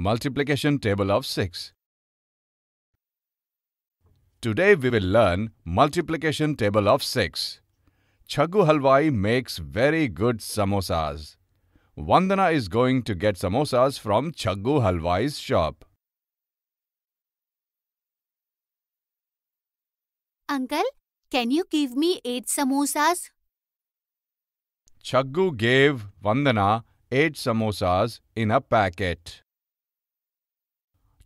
Multiplication table of 6. Today we will learn multiplication table of 6. Chaggu Halwai makes very good samosas. Vandana is going to get samosas from Chaggu Halwai's shop. Uncle, can you give me 8 samosas? Chaggu gave Vandana 8 samosas in a packet.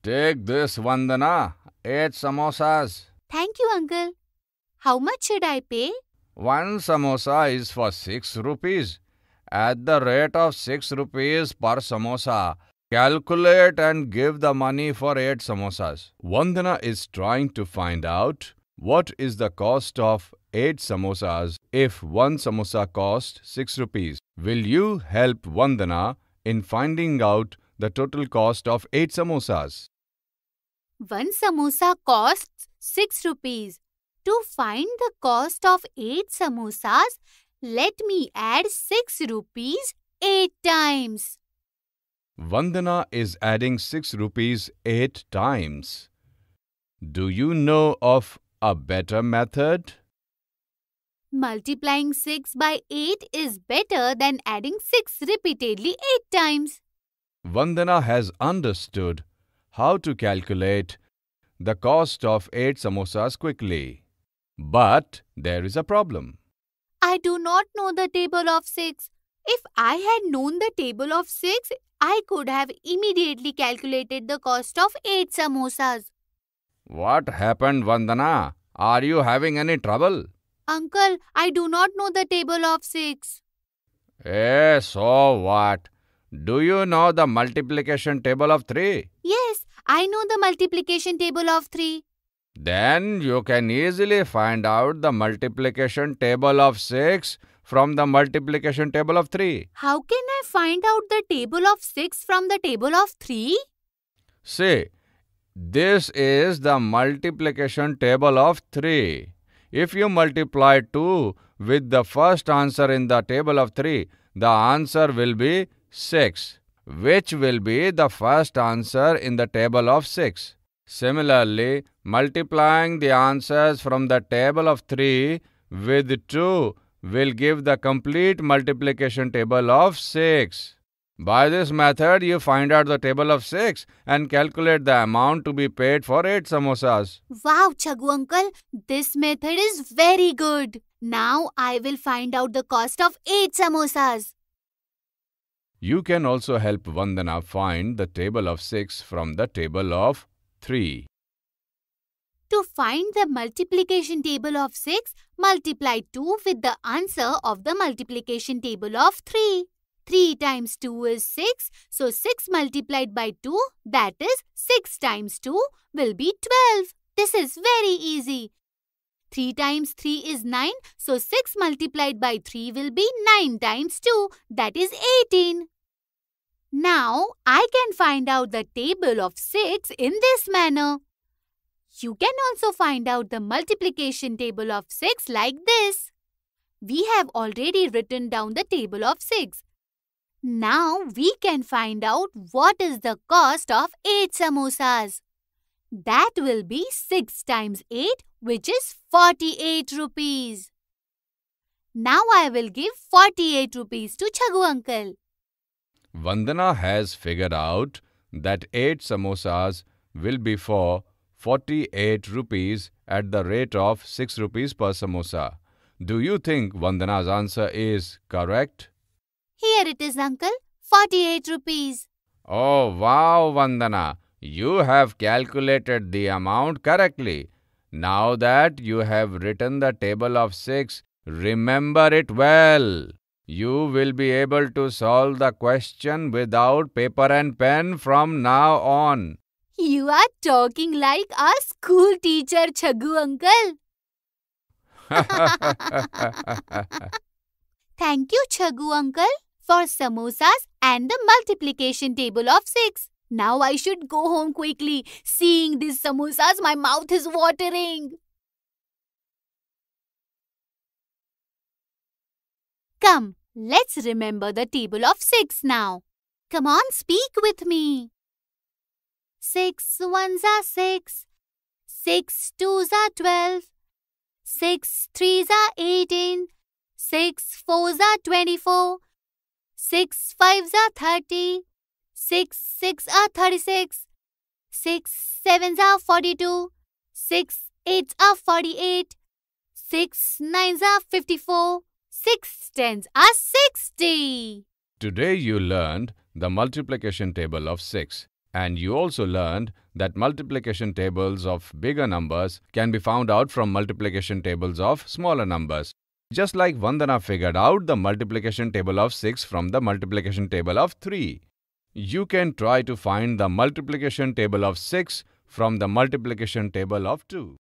Take this, Vandana, 8 samosas. Thank you, Uncle. How much should I pay? 1 samosa is for 6 rupees. At the rate of 6 rupees per samosa, calculate and give the money for 8 samosas. Vandana is trying to find out what is the cost of 8 samosas if 1 samosa costs 6 rupees. Will you help Vandana in finding out the total cost of 8 samosas? 1 samosa costs 6 rupees. To find the cost of 8 samosas, let me add 6 rupees 8 times. Vandana is adding 6 rupees 8 times. Do you know of a better method? Multiplying 6 by 8 is better than adding 6 repeatedly 8 times. Vandana has understood how to calculate the cost of 8 samosas quickly. But there is a problem. I do not know the table of 6. If I had known the table of 6, I could have immediately calculated the cost of 8 samosas. What happened, Vandana? Are you having any trouble? Uncle, I do not know the table of 6. So what? Do you know the multiplication table of 3? Yes, I know the multiplication table of 3. Then you can easily find out the multiplication table of 6 from the multiplication table of 3. How can I find out the table of 6 from the table of 3? See, this is the multiplication table of 3. If you multiply 2 with the first answer in the table of 3, the answer will be 6, which will be the first answer in the table of 6. Similarly, multiplying the answers from the table of 3 with 2 will give the complete multiplication table of 6. By this method, you find out the table of 6 and calculate the amount to be paid for 8 samosas. Wow, Chaggu uncle, this method is very good. Now I will find out the cost of 8 samosas. You can also help Vandana find the table of 6 from the table of 3. To find the multiplication table of 6, multiply 2 with the answer of the multiplication table of 3. 3 times 2 is 6, so 6 multiplied by 2, that is 6 times 2 will be 12. This is very easy. 3 times 3 is 9, so 6 multiplied by 3 will be 9 times 2, that is 18. Now, I can find out the table of 6 in this manner. You can also find out the multiplication table of 6 like this. We have already written down the table of 6. Now, we can find out what is the cost of 8 samosas. That will be 6 times 8, which is 48 rupees. Now, I will give 48 rupees to Chaggu uncle. Vandana has figured out that 8 samosas will be for 48 rupees at the rate of 6 rupees per samosa. Do you think Vandana's answer is correct? Here it is, uncle. 48 rupees. Oh, wow, Vandana. You have calculated the amount correctly. Now that you have written the table of 6, remember it well. You will be able to solve the question without paper and pen from now on. You are talking like a school teacher, Chaggu uncle. Thank you, Chaggu uncle, for samosas and the multiplication table of 6. Now I should go home quickly. Seeing these samosas, my mouth is watering. Come, let's remember the table of 6 now. Come on, speak with me. 6 ones are 6. 6 twos are 12. 6 threes are 18. 6 fours are 24. 6 fives are 30. 6 six are 36. 6 sevens are 42. 6 eights are 48. 6 nines are 54. 6 tens are 60. Today you learned the multiplication table of 6. And you also learned that multiplication tables of bigger numbers can be found out from multiplication tables of smaller numbers. Just like Vandana figured out the multiplication table of 6 from the multiplication table of 3. You can try to find the multiplication table of 6 from the multiplication table of 2.